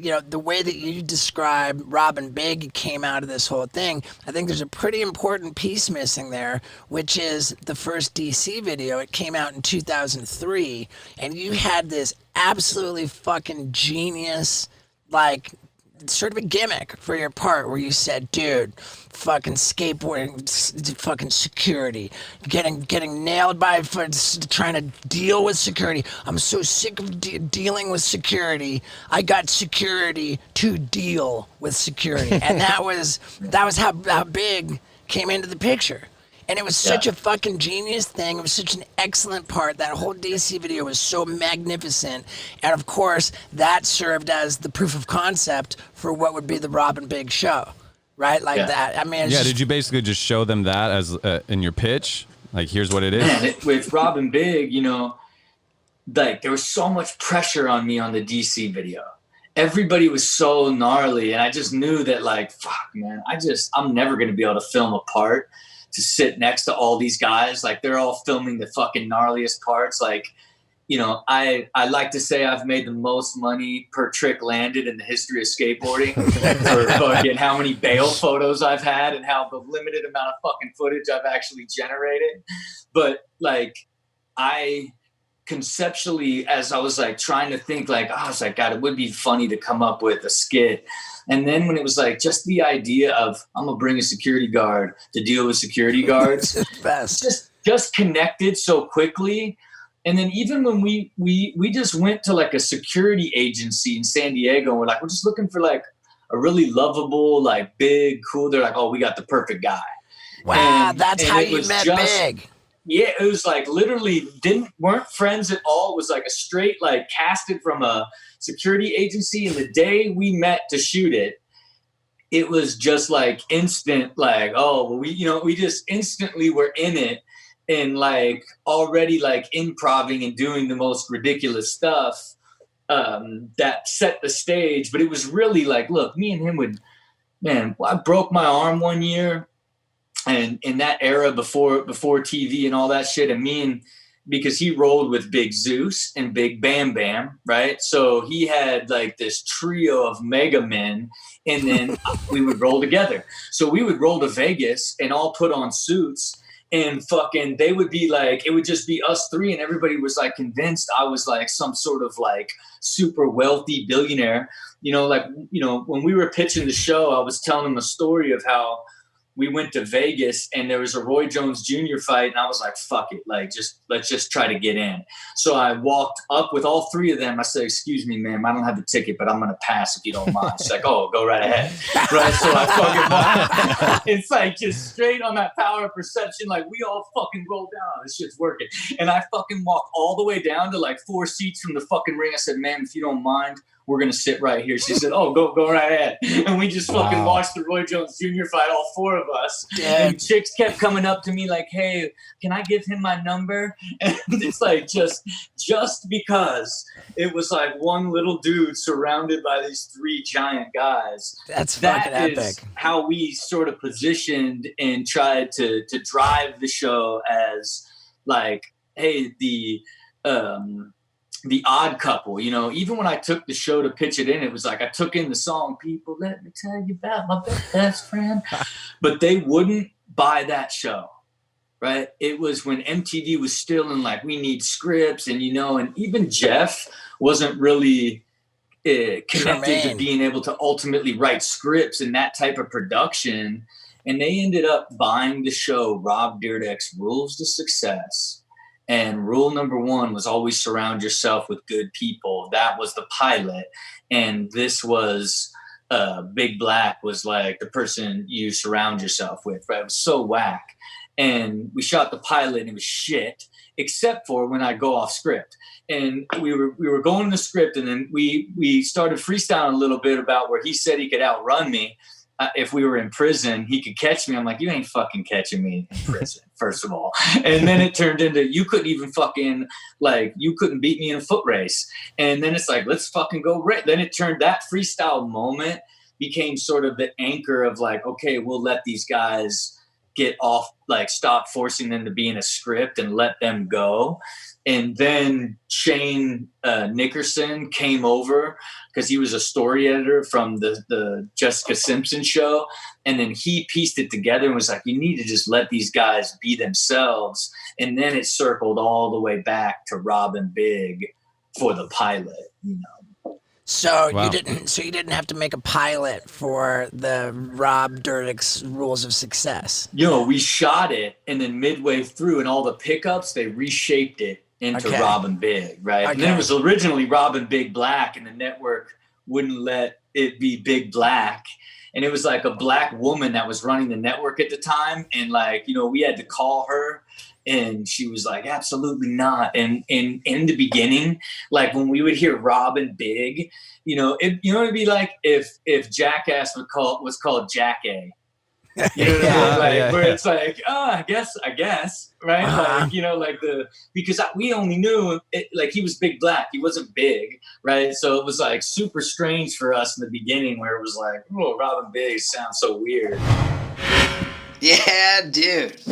the way that you describe Rob and Big came out of this whole thing, I think there's a pretty important piece missing there, which is the first DC video. It came out in 2003, and you had this absolutely fucking genius, like, sort of a gimmick for your part where you said, dude, fucking skateboarding, fucking security, getting nailed by trying to deal with security. I'm so sick of dealing with security. I got security to deal with security. And that was how Big came into the picture. And it was such a fucking genius thing. It was such an excellent part. That whole DC video was so magnificent. And of course, that served as the proof of concept for what would be the Rob and Big show. Right? Like that. I mean, did you basically just show them that as in your pitch? Like, here's what it is? Man, with Rob and Big, like there was so much pressure on me on the DC video. Everybody was so gnarly. And I just knew that, like, fuck, man, I'm never going to be able to film a part to sit next to all these guys. Like, they're all filming the fucking gnarliest parts. Like, I like to say I've made the most money per trick landed in the history of skateboarding for fucking how many bail photos I've had and how the limited amount of fucking footage I've actually generated. But like, I conceptually, as I was like trying to think, like, I was like, God, it would be funny to come up with a skit. And then when it was like just the idea of I'm gonna bring a security guard to deal with security guards, just connected so quickly. And then even when we just went to like a security agency in San Diego, and we're just looking for like a really lovable, like big, cool. They're like, oh, we got the perfect guy. Wow, that's how you met Big. Yeah, it was like literally weren't friends at all. It was like a straight, like, casted from a security agency. And the day we met to shoot it, it was just like instant, like, oh, well, we just instantly were in it and like already like improvising and doing the most ridiculous stuff that set the stage. But it was really like, look, me and him I broke my arm one year. And in that era before TV and all that shit, because he rolled with Big Zeus and Big Bam Bam, right? So he had like this trio of mega men, and then we would roll together. So we would roll to Vegas and all put on suits, and fucking they would be like, it would just be us three, and everybody was like convinced I was like some sort of like super wealthy billionaire. When we were pitching the show, I was telling them a story of how we went to Vegas and there was a Roy Jones Jr. fight, and I was like, fuck it. Like, let's just try to get in. So I walked up with all three of them. I said, excuse me, ma'am, I don't have the ticket, but I'm going to pass if you don't mind. She's like, oh, go right ahead. Right. So I fucking walked. It's like just straight on that power of perception. Like, we all fucking roll down. This shit's working. And I fucking walked all the way down to like 4 seats from the fucking ring. I said, ma'am, if you don't mind, we're going to sit right here. She said, oh, go right ahead. And we just fucking watched the Roy Jones Jr. fight, all 4 of us. And chicks kept coming up to me like, hey, can I give him my number? And it's like, just because it was like one little dude surrounded by these 3 giant guys. That's fucking epic. That is how we sort of positioned and tried to drive the show as like, hey, the odd couple, even when I took the show to pitch it in, it was like I took in the song, people, let me tell you about my best friend. But they wouldn't buy that show, right? It was when MTV was still in like, we need scripts, and and even Jeff wasn't really connected to being able to ultimately write scripts and that type of production. And they ended up buying the show Rob Dyrdek's Rules to Success. And rule number 1 was always surround yourself with good people. That was the pilot. And this was Big Black was like the person you surround yourself with, right? It was so whack. And we shot the pilot and it was shit, except for when I go off script. And we were going the script, and then we started freestyling a little bit about where he said he could outrun me. If we were in prison, he could catch me. I'm like, you ain't fucking catching me in prison, first of all. And then it turned into, you couldn't even fucking, like, you couldn't beat me in a foot race. And then it's like, let's fucking go. Then it turned, that freestyle moment became sort of the anchor of like, okay, we'll let these guys get off, like stop forcing them to be in a script and let them go. And then Shane Nickerson came over because he was a story editor from the Jessica Simpson show. And then he pieced it together and was like, you need to just let these guys be themselves. And then it circled all the way back to Rob and Big for the pilot, you know. So Wow. you didn't have to make a pilot for the Rob Dyrdek's Rules of Success. We shot it, and then midway through and all the pickups, they reshaped it into Okay. Rob and Big, right? And then Okay. it was originally Rob and Big Black, and the network wouldn't let it be Big Black. And it was like a black woman that was running the network at the time. And like, we had to call her, and she was like, absolutely not. And in the beginning, like when we would hear Rob and Big, it'd be like if Jackass was called Jack A. You know what I mean? Like, where it's like, I guess, right? Uh-huh. Like, because we only knew it, like he was Big Black, he wasn't Big, right? So it was like super strange for us in the beginning, where it was like, oh, Robin Big sounds so weird. Yeah, dude.